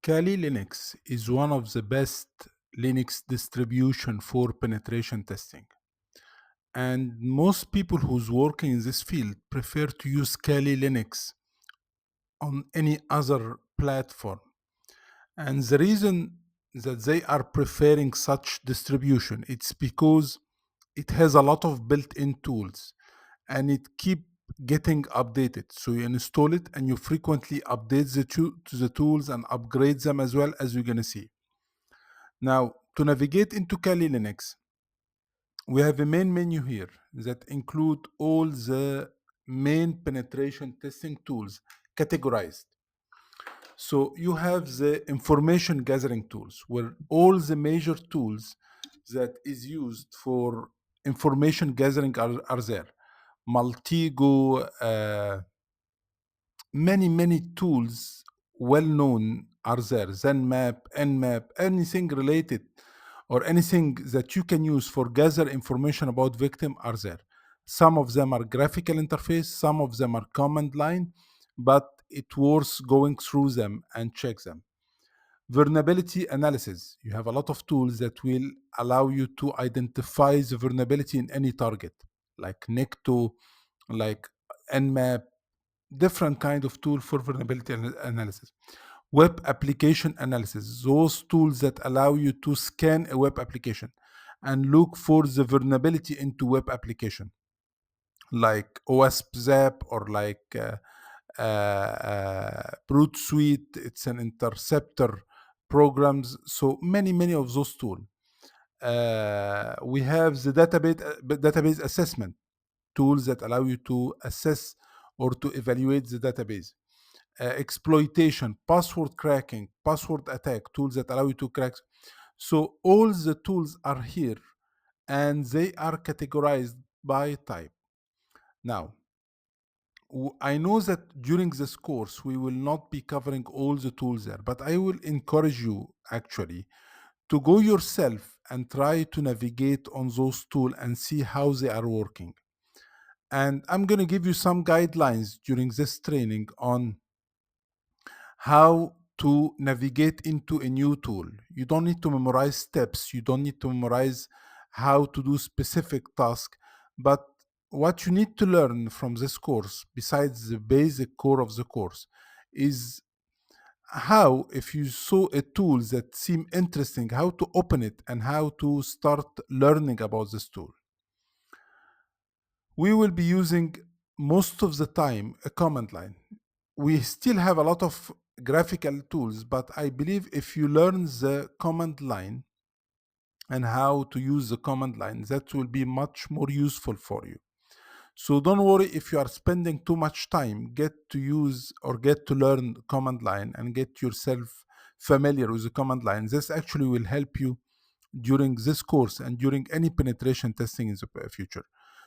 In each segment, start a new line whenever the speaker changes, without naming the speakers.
Kali Linux is one of the best Linux distribution for penetration testing. And most people who's working in this field prefer to use Kali Linux on any other platform. And the reason that they are preferring such distribution, it's because it has a lot of built-in tools and it keep getting updated. So you install it and you frequently update to the tools and upgrade them as well, as you're gonna see. Now, to navigate into Kali Linux, we have a main menu here that include all the main penetration testing tools categorized. So you have the information gathering tools, where all the major tools that is used for information gathering are there. Maltigo, many tools well known are there. ZenMap, Nmap, anything related or anything that you can use for gather information about victim are there. Some of them are graphical interface, some of them are command line, but it worth going through them and check them. Vulnerability analysis. You have a lot of tools that will allow you to identify the vulnerability in any target, like Necto, like Nmap, different kind of tool for vulnerability analysis. Web application analysis, those tools that allow you to scan a web application and look for the vulnerability into web application, like OWASP Zap or like Brute Suite. It's an interceptor programs. So many of those tools. We have the database assessment tools that allow you to assess or to evaluate the database. Exploitation, password cracking, password attack tools that allow you to crack. So all the tools are here and they are categorized by type. Now, I know that during this course we will not be covering all the tools there, but I will encourage you actually to go yourself and try to navigate on those tools and see how they are working. And I'm going to give you some guidelines during this training on how to navigate into a new tool. You don't need to memorize steps, you don't need to memorize how to do specific tasks, but what you need to learn from this course, besides the basic core of the course, is how, if you saw a tool that seem interesting, how to open it and how to start learning about this tool. We will be using most of the time a command line. We still have a lot of graphical tools, but I believe if you learn the command line and how to use the command line, that will be much more useful for you. So don't worry if you are spending too much time. Get to use or get to learn command line and get yourself familiar with the command line. This actually will help you during this course and during any penetration testing in the future.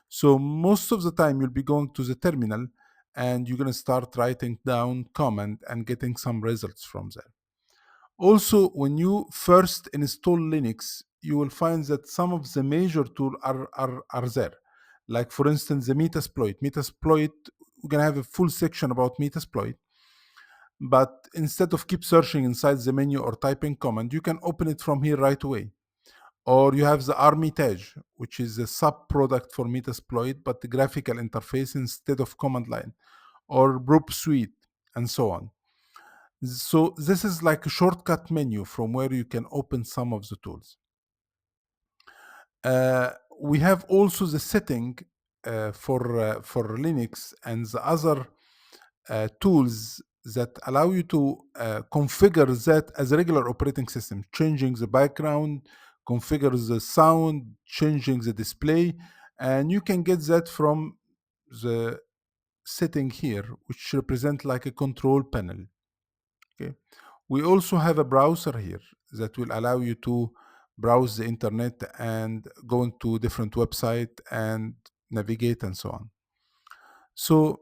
So most of the time you'll be going to the terminal and you're going to start writing down command and getting some results from there. Also, when you first install Linux, you will find that some of the major tools are there. Like for instance, the Metasploit. Metasploit, we're going to have a full section about Metasploit. But instead of keep searching inside the menu or typing command, you can open it from here right away. Or you have the Armitage, which is a sub-product for Metasploit, but the graphical interface instead of command line, or Brute Suite, and so on. So this is like a shortcut menu from where you can open some of the tools. We have also the setting for Linux and the other tools that allow you to configure that as a regular operating system, changing the background, configure the sound, changing the display, and you can get that from the setting here, which represent like a control panel. Okay. We also have a browser here that will allow you to browse the internet and go into different website and navigate and so on. So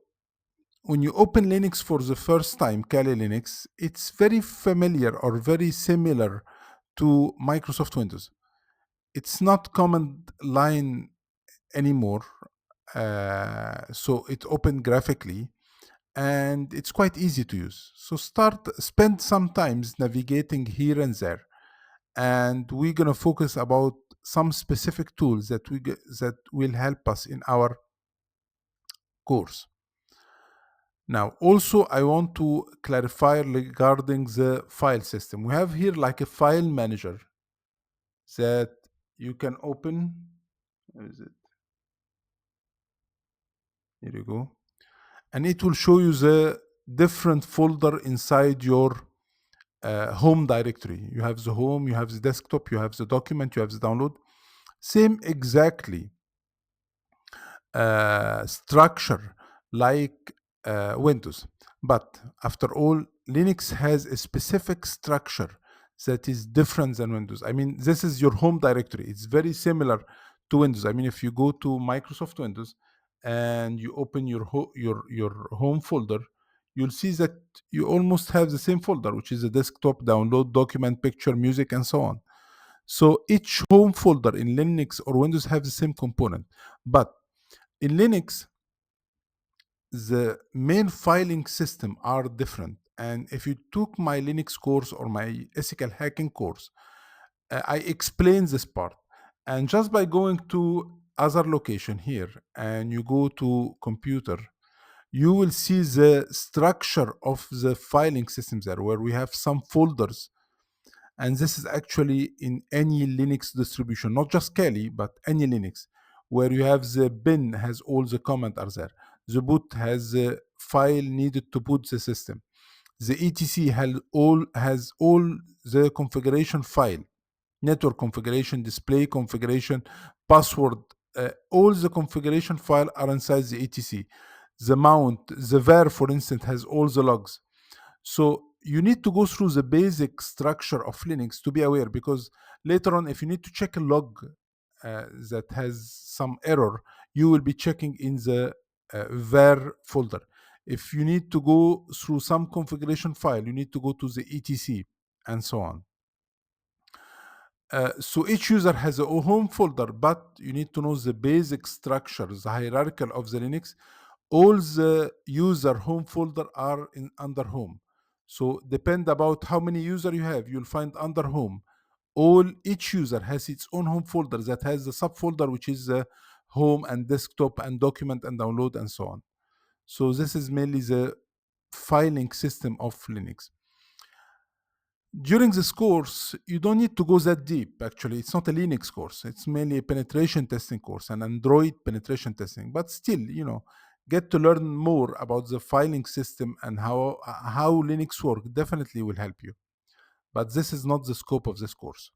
when you open Linux for the first time, Kali Linux, it's very familiar or very similar to Microsoft Windows. It's not command line anymore. So it opened graphically and it's quite easy to use. So spend some times navigating here and there, and we're gonna focus about some specific tools that will help us in our course. Now, also, I want to clarify regarding the file system. We have here like a file manager that you can open. Where is it? Here you go. And it will show you the different folder inside your home directory. You have the home, you have the desktop, you have the document, you have the download. Same exactly structure like Windows. But after all, Linux has a specific structure that is different than Windows. I mean, this is your home directory. It's very similar to Windows. I mean, if you go to Microsoft Windows and you open your home folder, you'll see that you almost have the same folder, which is a desktop, download, document, picture, music, and so on. So each home folder in Linux or Windows have the same component. But in Linux, the main filing system are different. And if you took my Linux course or my ethical hacking course, I explain this part. And just by going to other location here and you go to computer, you will see the structure of the filing system there, where we have some folders. And this is actually in any Linux distribution, not just Kali, but any Linux, where you have the bin has all the command are there. The boot has the file needed to boot the system. The etc has all the configuration file, network configuration, display configuration, password. All the configuration file are inside the etc. The mount, the var, for instance, has all the logs. So you need to go through the basic structure of Linux to be aware, because later on, if you need to check a log that has some error, you will be checking in the var folder. If you need to go through some configuration file, you need to go to the etc and so on. So each user has a home folder, but you need to know the basic structure, the hierarchical of the Linux. All the user home folder are in under home. So depend about how many user you have, you'll find under home. Each user has its own home folder that has the subfolder, which is home and desktop and document and download and so on. So this is mainly the filing system of Linux. During this course, you don't need to go that deep. Actually, it's not a Linux course. It's mainly a penetration testing course, an Android penetration testing. But still, get to learn more about the filing system and how Linux work. Definitely will help you. But this is not the scope of this course.